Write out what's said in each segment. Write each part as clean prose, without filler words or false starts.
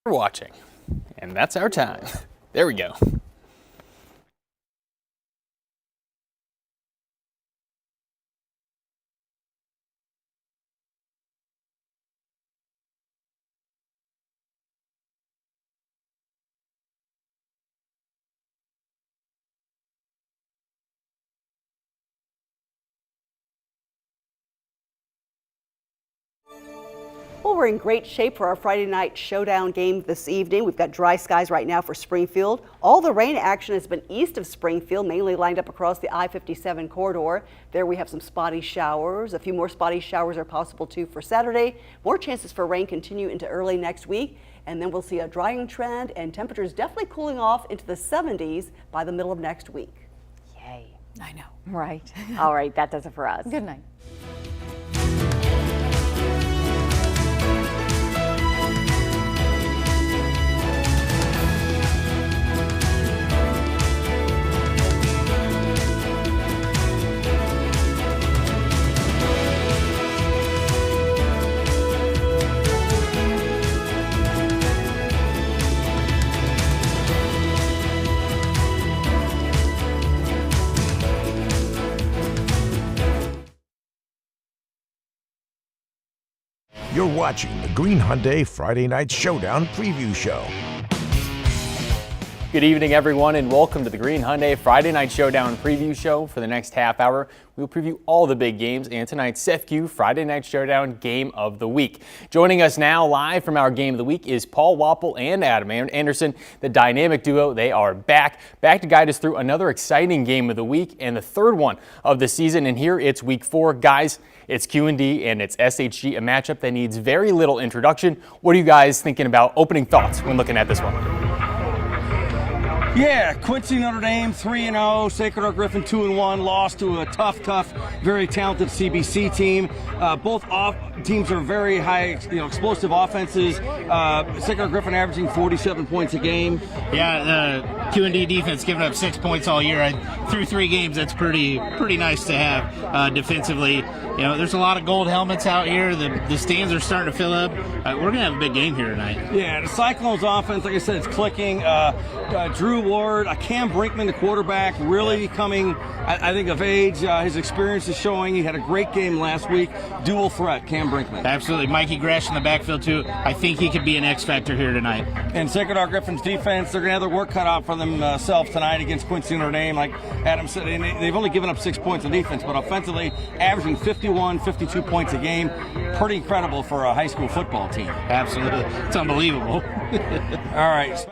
We're watching, and that's our time. There we go. Well, we're in great shape for our Friday night showdown game this evening. We've got dry skies right now for Springfield. All the rain action has been east of Springfield, mainly lined up across the I-57 corridor. There we have some spotty showers. A few more spotty showers are possible too for Saturday. More chances for rain continue into early next week. And then we'll see a drying trend and temperatures definitely cooling off into the 70s by the middle of next week. Yay. I know. Right. All right, that does it for us. Good night. You're watching the Green Hyundai Friday Night Showdown Preview Show. Good evening, everyone, and welcome to the Green Hyundai Friday Night Showdown Preview Show. For the next half hour, we will preview all the big games and tonight's SEFCU Friday Night Showdown Game of the Week. Joining us now live from our Game of the Week is Paul Wapple and Adam Anderson. The dynamic duo, they are back to guide us through another exciting Game of the Week and the third one of the season. And here it's Week 4. Guys, it's Q&D and it's SHG, a matchup that needs very little introduction. What are you guys thinking about? Opening thoughts when looking at this one? Yeah, Quincy Notre Dame 3-0, Sacred Heart Griffin 2-1, lost to a tough, very talented CBC team. Both teams are very high, explosive offenses. Sacred Heart Griffin averaging 47 points a game. Yeah, the Q&D defense giving up 6 points all year. Through 3 games, that's pretty nice to have defensively. There's a lot of gold helmets out here. The stands are starting to fill up. We're going to have a big game here tonight. Yeah, the Cyclones offense, like I said, it's clicking. Drew Ward, Cam Brinkman, the quarterback, really coming, I think, of age. His experience is showing. He had a great game last week. Dual threat, Cam Brinkman. Absolutely. Mikey Gresh in the backfield, too. I think he could be an X factor here tonight. And Sacred Heart Griffin's defense, they're going to have their work cut out for themselves tonight against Quincy Notre Dame. Like Adam said, they've only given up 6 points on defense, but offensively averaging 51, 52 points a game. Pretty incredible for a high school football team. Absolutely. It's unbelievable. All right.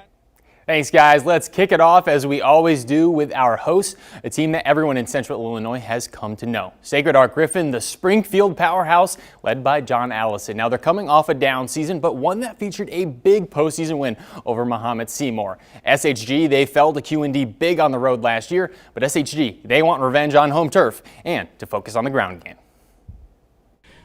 Thanks, guys. Let's kick it off as we always do with our hosts, a team that everyone in Central Illinois has come to know. Sacred Heart Griffin, the Springfield powerhouse, led by John Allison. Now, they're coming off a down season, but one that featured a big postseason win over Mahomet Seymour. SHG, they fell to Q&D big on the road last year, but SHG, they want revenge on home turf and to focus on the ground game.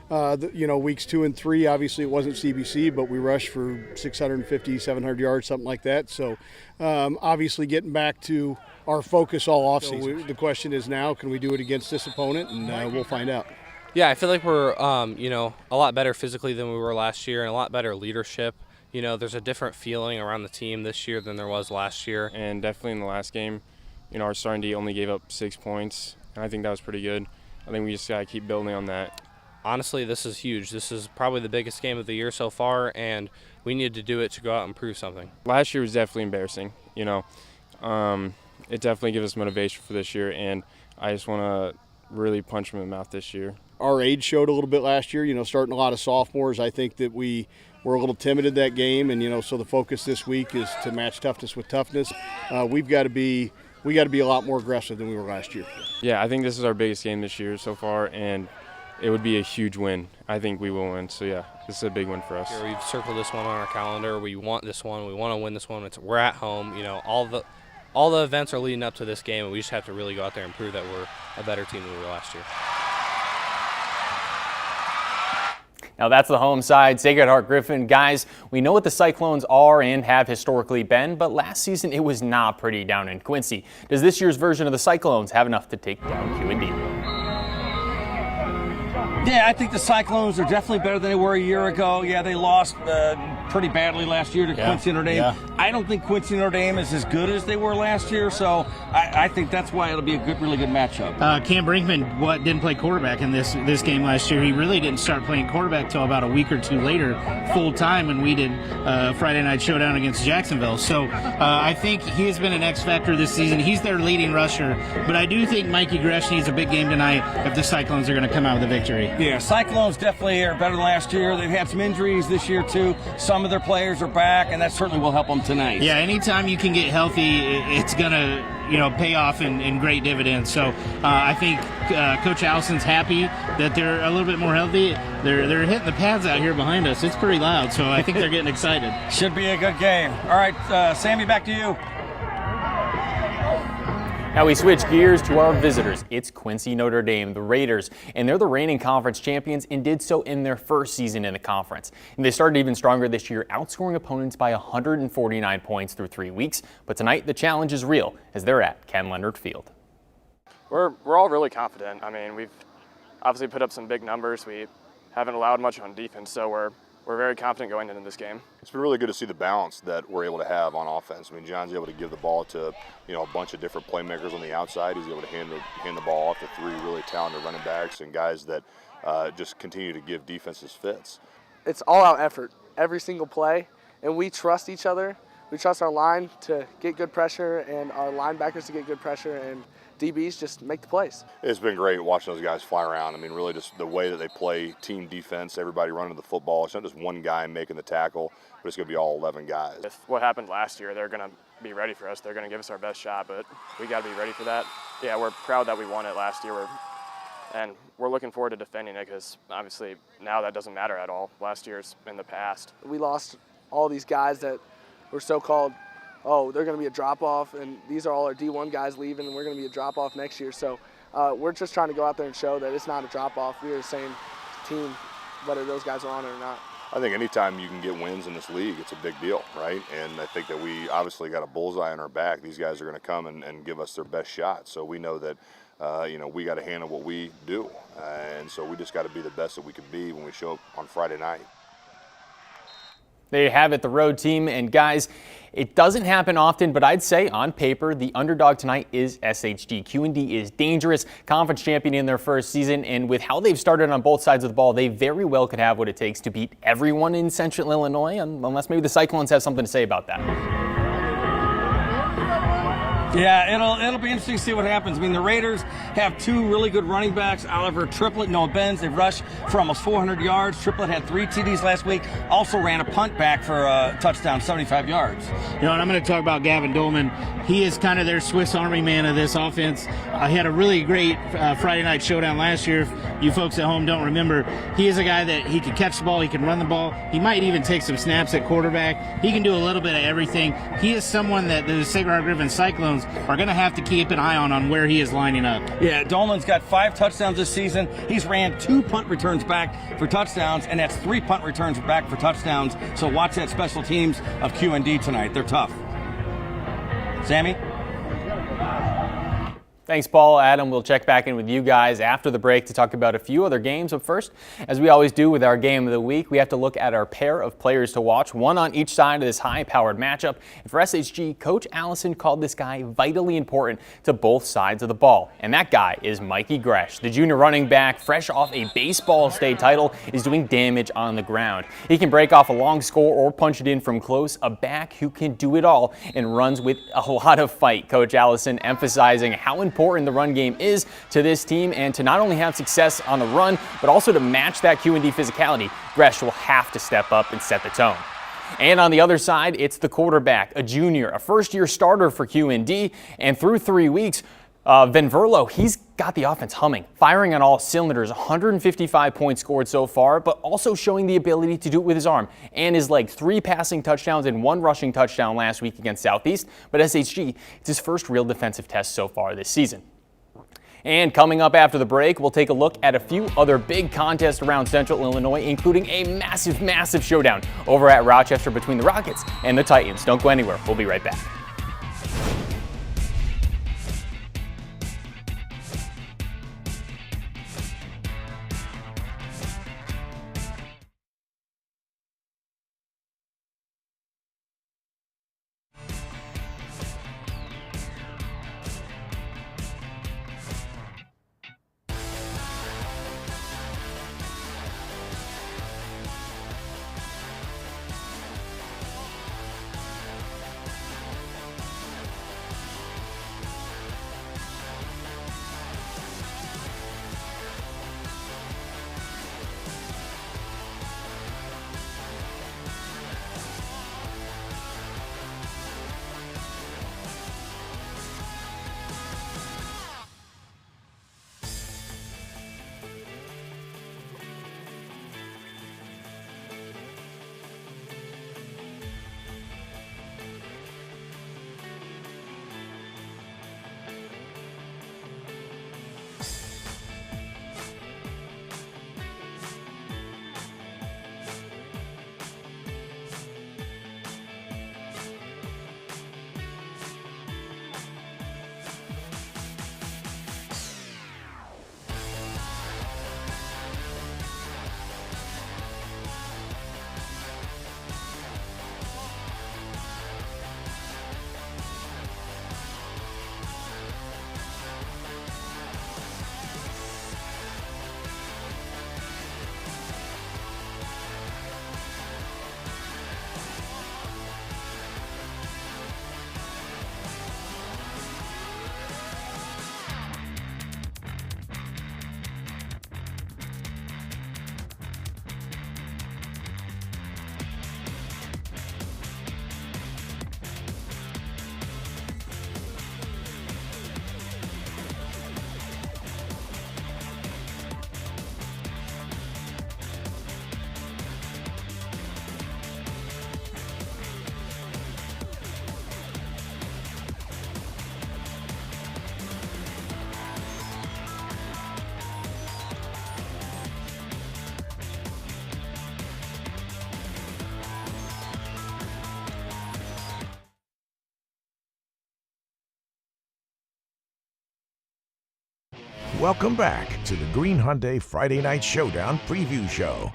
Weeks 2 and 3, obviously it wasn't CBC, but we rushed for 650, 700 yards, something like that. So obviously getting back to our focus all offseason. So the question is now, can we do it against this opponent? And we'll find out. Yeah, I feel like we're, a lot better physically than we were last year and a lot better leadership. There's a different feeling around the team this year than there was last year. And definitely in the last game, our starting D only gave up 6 points, and I think that was pretty good. I think we just got to keep building on that. Honestly, this is huge. This is probably the biggest game of the year so far, and we need to do it to go out and prove something. Last year was definitely embarrassing. It definitely gives us motivation for this year, and I just want to really punch them in the mouth this year. Our age showed a little bit last year, starting a lot of sophomores. I think that we were a little timid in that game, and, so the focus this week is to match toughness with toughness. We got to be a lot more aggressive than we were last year. Yeah, I think this is our biggest game this year so far, and it would be a huge win. I think we will win. So, yeah, this is a big win for us. We've circled this one on our calendar. We want this one. We want to win this one. We're at home. All the events are leading up to this game, and we just have to really go out there and prove that we're a better team than we were last year. Now that's the home side, Sacred Heart Griffin. Guys, we know what the Cyclones are and have historically been, but last season it was not pretty down in Quincy. Does this year's version of the Cyclones have enough to take down Q&D? Yeah, I think the Cyclones are definitely better than they were a year ago. Yeah, they lost pretty badly last year to Quincy Notre Dame. Yeah. I don't think Quincy Notre Dame is as good as they were last year, so I think that's why it'll be a really good matchup. Cam Brinkman didn't play quarterback in this game last year. He really didn't start playing quarterback till about a week or two later, full time, when we did Friday Night Showdown against Jacksonville. So I think he has been an X factor this season. He's their leading rusher, but I do think Mikey Gresh needs a big game tonight if the Cyclones are going to come out with a victory. Yeah, Cyclones definitely are better than last year. They've had some injuries this year too. Some of their players are back, and that certainly will help them tonight. Yeah, anytime you can get healthy, it's gonna pay off in great dividends. So I think Coach Allison's happy that they're a little bit more healthy. They're hitting the pads out here behind us. It's pretty loud, so I think they're getting excited. Should be a good game. All right, Sammy, back to you. Now we switch gears to our visitors. It's Quincy Notre Dame, the Raiders, and they're the reigning conference champions and did so in their first season in the conference. And they started even stronger this year, outscoring opponents by 149 points through 3 weeks. But tonight the challenge is real as they're at Ken Leonard Field. We're all really confident. I mean, we've obviously put up some big numbers. We haven't allowed much on defense, so we're very confident going into this game. It's been really good to see the balance that we're able to have on offense. I mean, John's able to give the ball to a bunch of different playmakers on the outside. He's able to hand the ball off to three really talented running backs and guys that just continue to give defenses fits. It's all-out effort every single play, and we trust each other. We trust our line to get good pressure and our linebackers to get good pressure, and DBs just make the plays. It's been great watching those guys fly around. I mean, really just the way that they play team defense, everybody running the football. It's not just one guy making the tackle, but it's going to be all 11 guys. If what happened last year, they're going to be ready for us. They're going to give us our best shot, but we got to be ready for that. Yeah, we're proud that we won it last year, and we're looking forward to defending it because obviously now that doesn't matter at all. Last year's in the past. We lost all these guys that were so-called, oh, they're going to be a drop-off, and these are all our D1 guys leaving, and we're going to be a drop-off next year. So we're just trying to go out there and show that it's not a drop-off. We are the same team, whether those guys are on it or not. I think anytime you can get wins in this league, it's a big deal, right? And I think that we obviously got a bullseye on our back. These guys are going to come and give us their best shot. So we know that, we got to handle what we do. And so we just got to be the best that we could be when we show up on Friday night. There you have it, the road team. And guys, it doesn't happen often, but I'd say on paper, the underdog tonight is SHG. QND is dangerous, conference champion in their first season, and with how they've started on both sides of the ball, they very well could have what it takes to beat everyone in Central Illinois, unless maybe the Cyclones have something to say about that. Yeah, it'll be interesting to see what happens. I mean, the Raiders have two really good running backs, Oliver Triplett, Noah Benz. They've rushed for almost 400 yards. Triplett had 3 TDs last week. Also ran a punt back for a touchdown, 75 yards. And I'm going to talk about Gavin Dolman. He is kind of their Swiss Army man of this offense. He had a really great Friday Night Showdown last year. If you folks at home don't remember, he is a guy that he can catch the ball, he can run the ball. He might even take some snaps at quarterback. He can do a little bit of everything. He is someone that the Sacred Heart Griffin Cyclones are going to have to keep an eye on where he is lining up. Yeah, Dolman's got 5 touchdowns this season. He's ran 2 punt returns back for touchdowns, and that's 3 punt returns back for touchdowns. So watch that special teams of QND tonight. They're tough. Sammy? Thanks, Paul. Adam, we'll check back in with you guys after the break to talk about a few other games. But first, as we always do with our game of the week, we have to look at our pair of players to watch, one on each side of this high-powered matchup. And for SHG, Coach Allison called this guy vitally important to both sides of the ball. And that guy is Mikey Gresh. The junior running back, fresh off a baseball state title, is doing damage on the ground. He can break off a long score or punch it in from close, a back who can do it all and runs with a lot of fight. Coach Allison emphasizing how important the run game is to this team, and to not only have success on the run, but also to match that QND physicality, Gresh will have to step up and set the tone. And on the other side, it's the quarterback, a junior, a first-year starter for QND, and through 3 weeks, Van Verlo, he's got the offense humming, firing on all cylinders, 155 points scored so far, but also showing the ability to do it with his arm and his leg. 3 passing touchdowns and 1 rushing touchdown last week against Southeast, but SHG, it's his first real defensive test so far this season. And coming up after the break, we'll take a look at a few other big contests around Central Illinois, including a massive, massive showdown over at Rochester between the Rockets and the Titans. Don't go anywhere. We'll be right back. Welcome back to the Green Hyundai Friday Night Showdown preview show.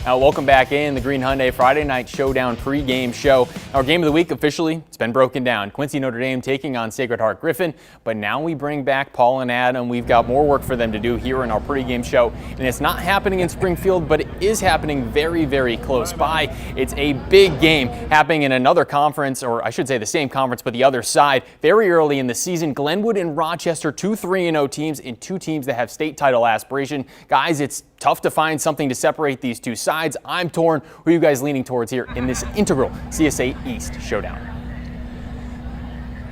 Welcome back in the Green Hyundai Friday Night Showdown pregame show. Our game of the week officially, it's been broken down. Quincy Notre Dame taking on Sacred Heart Griffin, but now we bring back Paul and Adam. We've got more work for them to do here in our pregame show, and it's not happening in Springfield, but it is happening very, very close by. It's a big game happening in another conference, or I should say the same conference, but the other side. Very early in the season, Glenwood and Rochester, 2 3-0 teams and 2 teams that have state title aspiration. Guys, it's tough to find something to separate these two sides. I'm torn. Who are you guys leaning towards here in this integral CSA East showdown?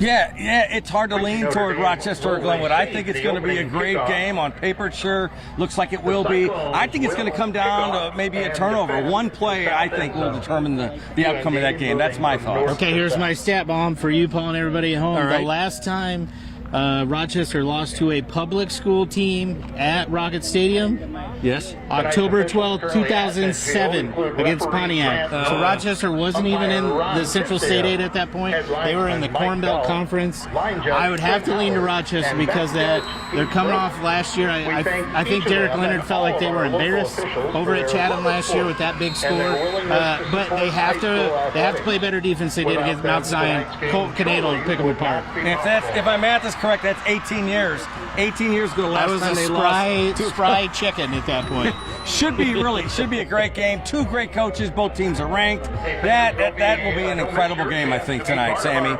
Yeah, it's hard to lean toward Rochester or Glenwood. I think it's going to be a great game. On paper, it sure looks like it will be. I think it's going to come down to maybe a turnover. One play, I think, will determine the outcome of that game. That's my thought. Okay, here's my stat bomb for you, Paul, and everybody at home. All right. The last time Rochester lost to a public school team at Rocket Stadium, yes, October 12th, 2007, against Pontiac. So Rochester wasn't even in the Central State 8 at that point. They were in the Corn Belt Conference. I would have to lean to Rochester because they're coming off last year. I think Derek Leonard felt like they were embarrassed over at Chatham last year with that big score. But they have to play better defense than they did against Mount Zion. Colt Canadal to pick them apart. If my math is correct, that's 18 years. 18 years ago, last time they lost. Spry chicken at that point. Should be a great game. 2 great coaches. Both teams are ranked. That will be an incredible game, I think, tonight, Sammy.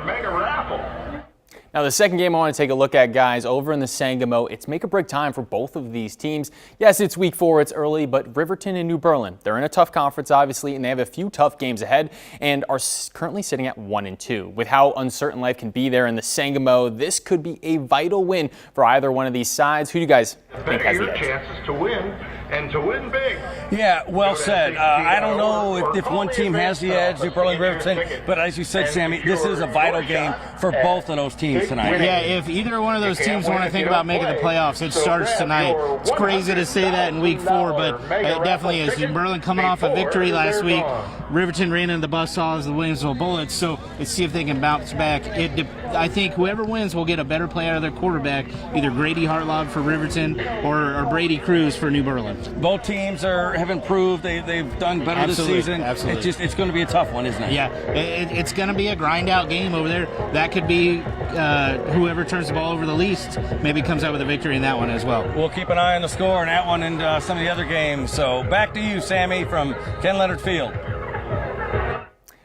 Now, the second game I want to take a look at, guys, over in the Sangamo, it's make or break time for both of these teams. Yes, it's week 4, it's early, but Riverton and New Berlin, they're in a tough conference, obviously, and they have a few tough games ahead and are currently sitting at 1-2. With how uncertain life can be there in the Sangamo, this could be a vital win for either one of these sides. Who do you guys think has the edge? Chances to win and to win big. Yeah, well said. I don't know if one team has the edge, New Berlin, Riverton, but as you said, Sammy, this is a vital game for both of those teams tonight. Yeah, if either one of those teams want to think about making the playoffs, it starts tonight. It's crazy to say that in week 4, but it definitely is. New Berlin coming off a victory last week. Riverton ran into the buzzsaws of the Williamsville Bullets, so let's see if they can bounce back. I think whoever wins will get a better play out of their quarterback, either Grady Hartlog for Riverton or Brady Cruz for New Berlin. Both teams have improved. They've done better this season. Absolutely. It's going to be a tough one, isn't it? Yeah, it's going to be a grind-out game over there. That could be whoever turns the ball over the least maybe comes out with a victory in that one as well. We'll keep an eye on the score in that one and some of the other games. So back to you, Sammy, from Ken Leonard Field.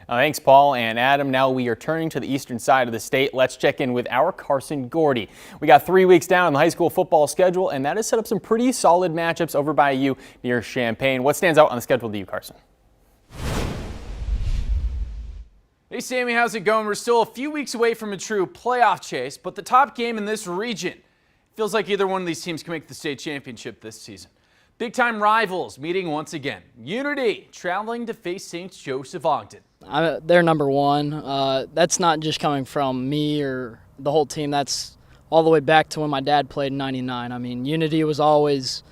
Thanks, Paul and Adam. Now we are turning to the eastern side of the state. Let's check in with our Carson Gordy. We got 3 weeks down on the high school football schedule, and that has set up some pretty solid matchups over by you near Champaign. What stands out on the schedule to you, Carson? Hey, Sammy, how's it going? We're still a few weeks away from a true playoff chase, but the top game in this region feels like either one of these teams can make the state championship this season. Big-time rivals meeting once again. Unity traveling to face St. Joseph Ogden. They're number 1. That's not just coming from me or the whole team. That's all the way back to when my dad played in '99. I mean, Unity was always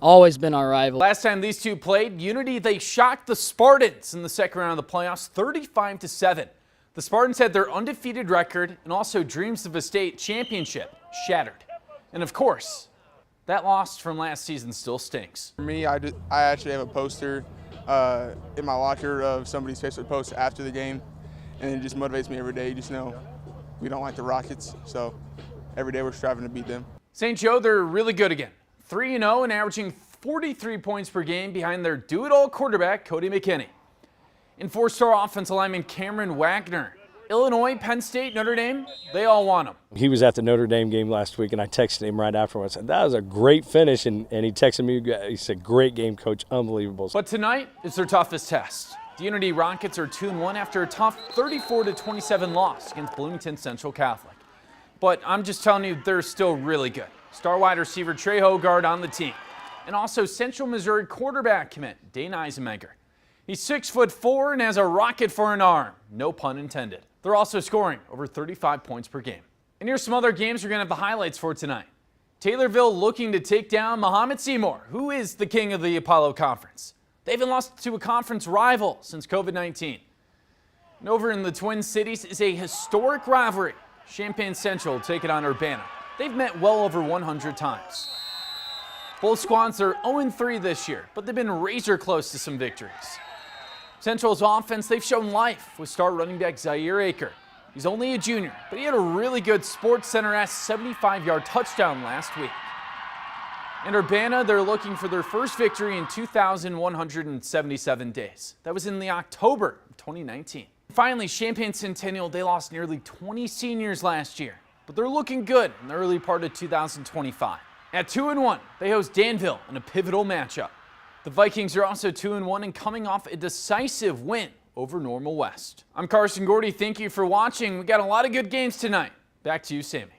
been our rival. Last time these two played, Unity, they shocked the Spartans in the second round of the playoffs, 35-7. The Spartans had their undefeated record and also dreams of a state championship shattered. And of course, that loss from last season still stinks. For me, I actually have a poster in my locker of somebody's Facebook post after the game, and it just motivates me every day. You just know we don't like the Rockets, so every day we're striving to beat them. St. Joe, they're really good again. 3-0 and averaging 43 points per game behind their do-it-all quarterback, Cody McKinney. And 4-star offensive lineman Cameron Wagner. Illinois, Penn State, Notre Dame, they all want him. He was at the Notre Dame game last week, and I texted him right afterwards. I said, that was a great finish, and he texted me, he said, great game, coach, unbelievable. But tonight is their toughest test. The Unity Rockets are 2-1 after a tough 34-27 loss against Bloomington Central Catholic. But I'm just telling you, they're still really good. Star wide receiver Trey Hogard on the team. And also Central Missouri quarterback commit Dane Eisenmenger. He's 6'4" and has a rocket for an arm. No pun intended. They're also scoring over 35 points per game. And here's some other games we're going to have the highlights for tonight. Taylorville looking to take down Muhammad Seymour, who is the king of the Apollo Conference. They haven't lost to a conference rival since COVID-19. And over in the Twin Cities is a historic rivalry. Champaign Central taking on Urbana. they've met well over 100 times. Both squads are 0-3 this year, but they've been razor close to some victories. Central's offense, they've shown life with star running back Zaire Aker. He's only a junior, but he had a really good Sports Center-esque 75-yard touchdown last week. And Urbana, they're looking for their first victory in 2,177 days. That was in the October of 2019. Finally, Champaign Centennial, they lost nearly 20 seniors last year, but they're looking good in the early part of 2025. At 2-1, they host Danville in a pivotal matchup. The Vikings are also 2-1 and coming off a decisive win over Normal West. I'm Carson Gordy. Thank you for watching. We got a lot of good games tonight. Back to you, Sammy.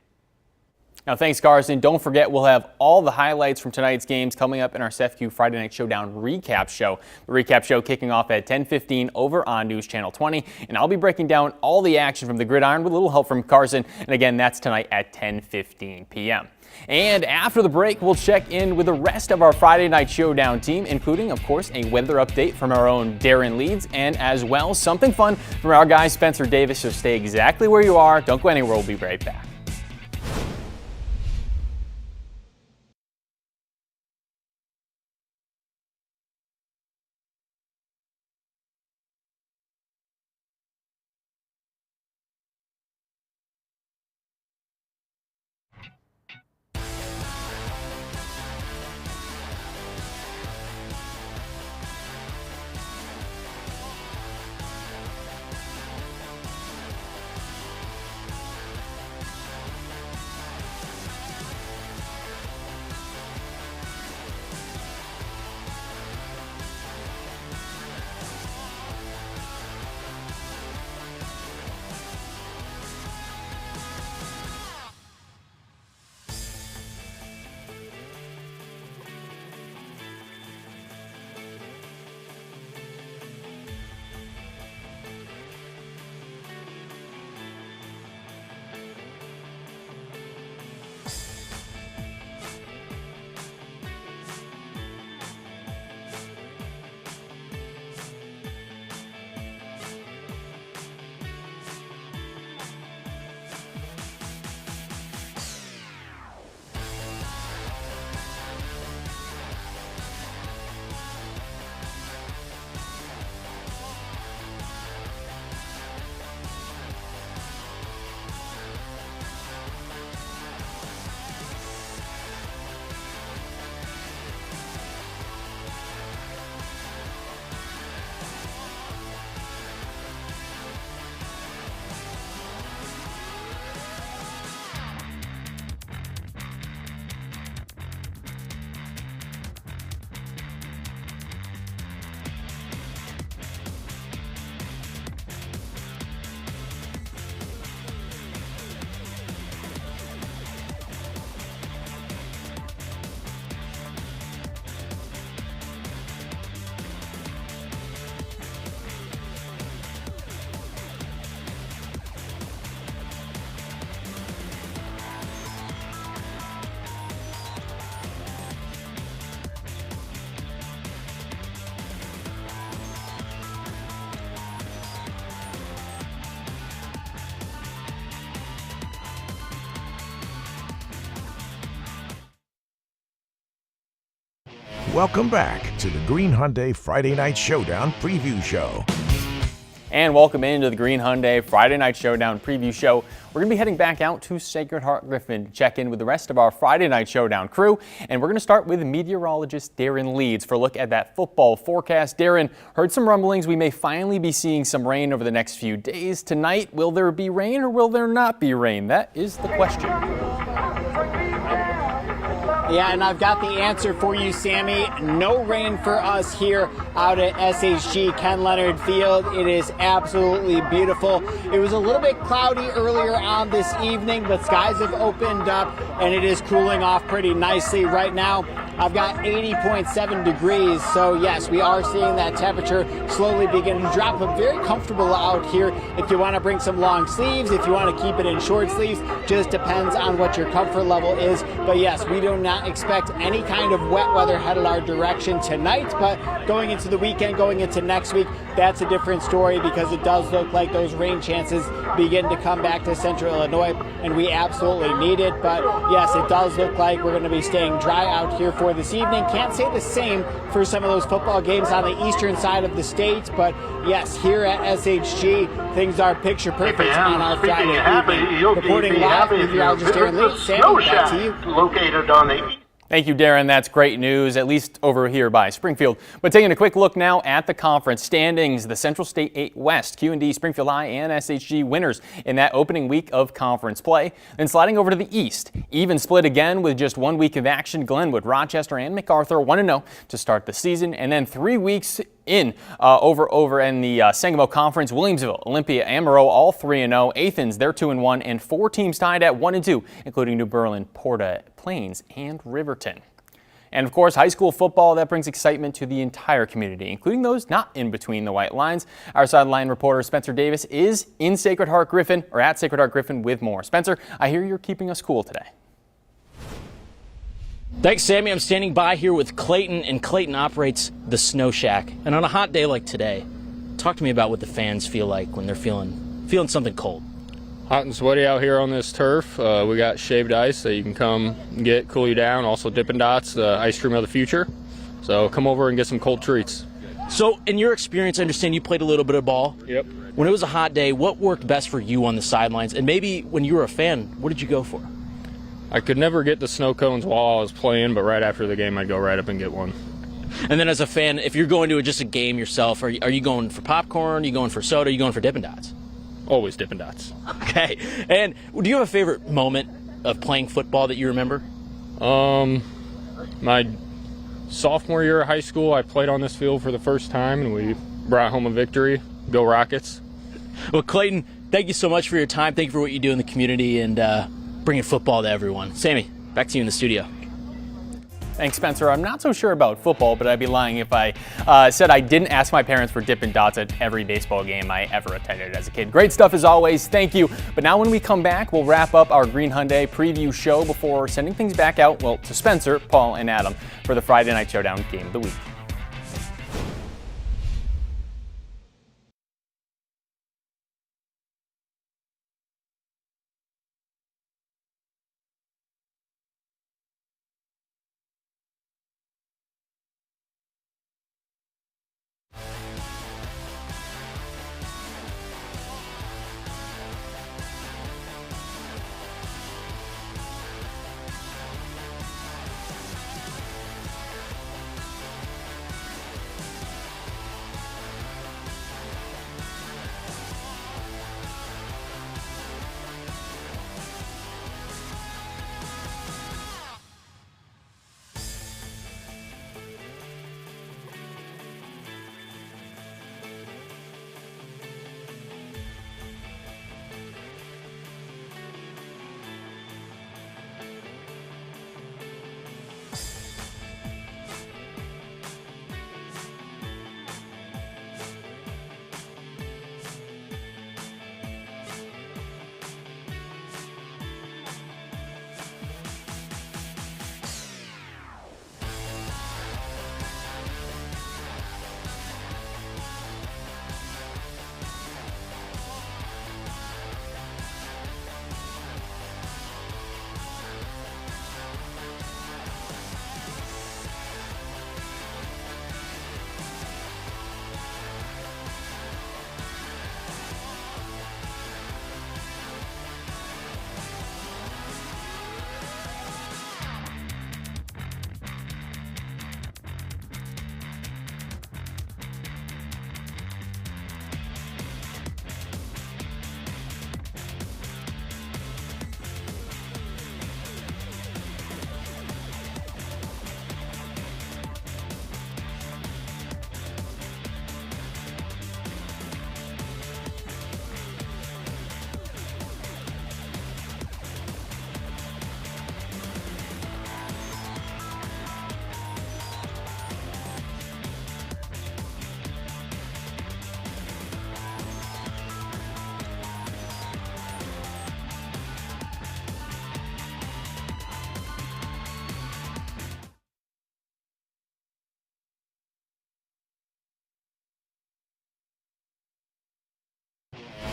Now, thanks, Carson. Don't forget, we'll have all the highlights from tonight's games coming up in our CEFCU Friday Night Showdown recap show. The recap show kicking off at 10:15 over on News Channel 20. And I'll be breaking down all the action from the gridiron with a little help from Carson. And again, that's tonight at 10:15 p.m. And after the break, we'll check in with the rest of our Friday Night Showdown team, including, of course, a weather update from our own Darren Leeds, and as well, something fun from our guy Spencer Davis. So stay exactly where you are. Don't go anywhere. We'll be right back. Welcome back to the Green Hyundai Friday Night Showdown preview show. And welcome into the Green Hyundai Friday Night Showdown preview show. We're going to be heading back out to Sacred Heart Griffin to check in with the rest of our Friday Night Showdown crew. And we're going to start with meteorologist Darren Leeds for a look at that football forecast. Darren, heard some rumblings we may finally be seeing some rain over the next few days. Tonight, will there be rain or will there not be rain? That is the question. Yeah, and I've got the answer for you, Sammy. No rain for us here out at SHG Ken Leonard Field. It is absolutely beautiful. It was a little bit cloudy earlier on this evening, but skies have opened up and it is cooling off pretty nicely right now. I've got 80.7 degrees. So yes, we are seeing that temperature slowly begin to drop, but very comfortable out here. If you want to bring some long sleeves, if you want to keep it in short sleeves, just depends on what your comfort level is. But yes, we do not expect any kind of wet weather headed our direction tonight, but going into the weekend, going into next week, that's a different story because it does look like those rain chances begin to come back to central Illinois, and we absolutely need it. But yes, it does look like we're going to be staying dry out here for this evening. Can't say the same for some of those football games on the eastern side of the state, but yes, here at SHG, things are picture perfect on our Friday evening. Reporting live, meteorologist Darren Lee, Sammy, back to you. Located on the Thank you, Darren. That's great news, at least over here by Springfield. But taking a quick look now at the conference standings, the Central State 8 West, QD, Springfield High, and SHG winners in that opening week of conference play. Then sliding over to the East, even split again with just 1 week of action. Glenwood, Rochester, and MacArthur 1-0 to start the season, and then 3 weeks in over in the Sangamo Conference, Williamsville, Olympia, Amarillo, all 3-0. Athens, they're 2-1, and 4 teams tied at 1-2, including New Berlin, Porta, Plains, and Riverton. And of course, high school football, that brings excitement to the entire community, including those not in between the white lines. Our sideline reporter Spencer Davis is in Sacred Heart Griffin, or at Sacred Heart Griffin, with more. Spencer, I hear you're keeping us cool today. Thanks, Sammy. I'm standing by here with Clayton, and Clayton operates the Snow Shack. And on a hot day like today, talk to me about what the fans feel like when they're feeling something cold. Hot and sweaty out here on this turf. We got shaved ice that you can come and get, cool you down. Also Dippin' Dots, the ice cream of the future. So come over and get some cold treats. So in your experience, I understand you played a little bit of ball. Yep. When it was a hot day, what worked best for you on the sidelines? And maybe when you were a fan, what did you go for? I could never get the snow cones while I was playing, but right after the game, I'd go right up and get one. And then as a fan, if you're going to just a game yourself, are you going for popcorn? Are you going for soda? Are you going for Dippin' Dots? Always Dippin' Dots. Okay. And do you have a favorite moment of playing football that you remember? My sophomore year of high school, I played on this field for the first time, and we brought home a victory. Go Rockets. Well, Clayton, thank you so much for your time. Thank you for what you do in the community and bringing football to everyone. Sammy, back to you in the studio. Thanks, Spencer. I'm not so sure about football, but I'd be lying if I said I didn't ask my parents for Dippin' Dots at every baseball game I ever attended as a kid. Great stuff as always. Thank you. But now when we come back, we'll wrap up our Green Hyundai preview show before sending things back out, well, to Spencer, Paul, and Adam for the Friday Night Showdown Game of the Week.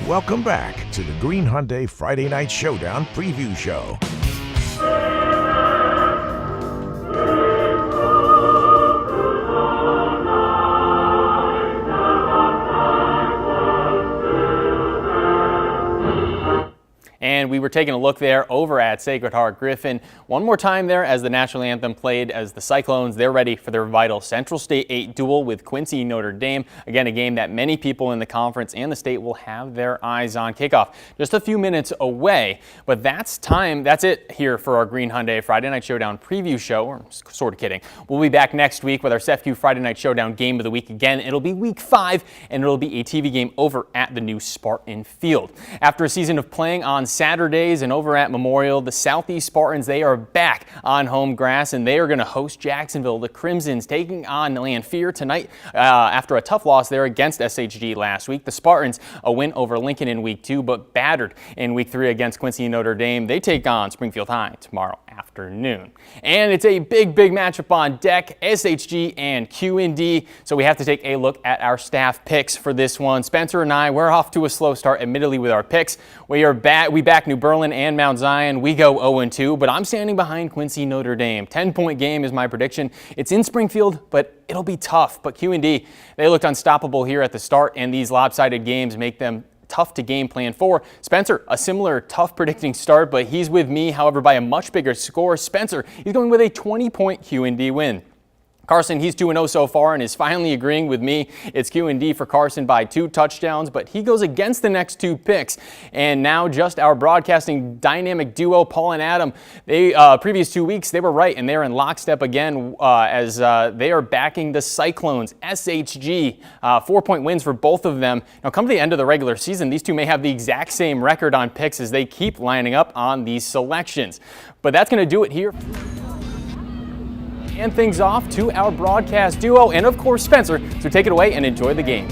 Welcome back to the Green Hyundai Friday Night Showdown preview show. And we were taking a look there over at Sacred Heart Griffin. One more time there as the national anthem played as the Cyclones, they're ready for their vital Central State 8 duel with Quincy Notre Dame. Again, a game that many people in the conference and the state will have their eyes on. Kickoff just a few minutes away, but that's it here for our Green Hyundai Friday Night Showdown preview show. We're sort of kidding. We'll be back next week with our CEFCU Friday Night Showdown game of the week again. It'll be week 5, and it'll be a TV game over at the new Spartan Field. After a season of playing on Saturdays and over at Memorial, the Southeast Spartans, they are back on home grass and they are going to host Jacksonville. The Crimsons taking on Lanphier tonight after a tough loss there against SHG last week. The Spartans, a win over Lincoln in week 2, but battered in week 3 against Quincy Notre Dame. They take on Springfield High tomorrow afternoon. And it's a big matchup on deck, SHG and QND. So we have to take a look at our staff picks for this one. Spencer and I, we're off to a slow start, admittedly, with our picks. We back New Berlin and Mount Zion. We go 0-2, but I'm standing behind Quincy Notre Dame. 10-point game is my prediction. It's in Springfield, but it'll be tough. But QND, they looked unstoppable here at the start, and these lopsided games make them tough to game plan for. Spencer, a similar tough predicting start, but he's with me, however, by a much bigger score. Spencer, he's going with a 20-point QND win. Carson, he's 2-0 so far and is finally agreeing with me. It's QND for Carson by 2 touchdowns, but he goes against the next 2 picks. And now just our broadcasting dynamic duo, Paul and Adam, they previous 2 weeks, they were right, and they're in lockstep again as they are backing the Cyclones. SHG, 4-point wins for both of them. Now, come to the end of the regular season, these two may have the exact same record on picks as they keep lining up on these selections. But that's going to do it here. And things off to our broadcast duo and, of course, Spencer. So take it away and enjoy the game.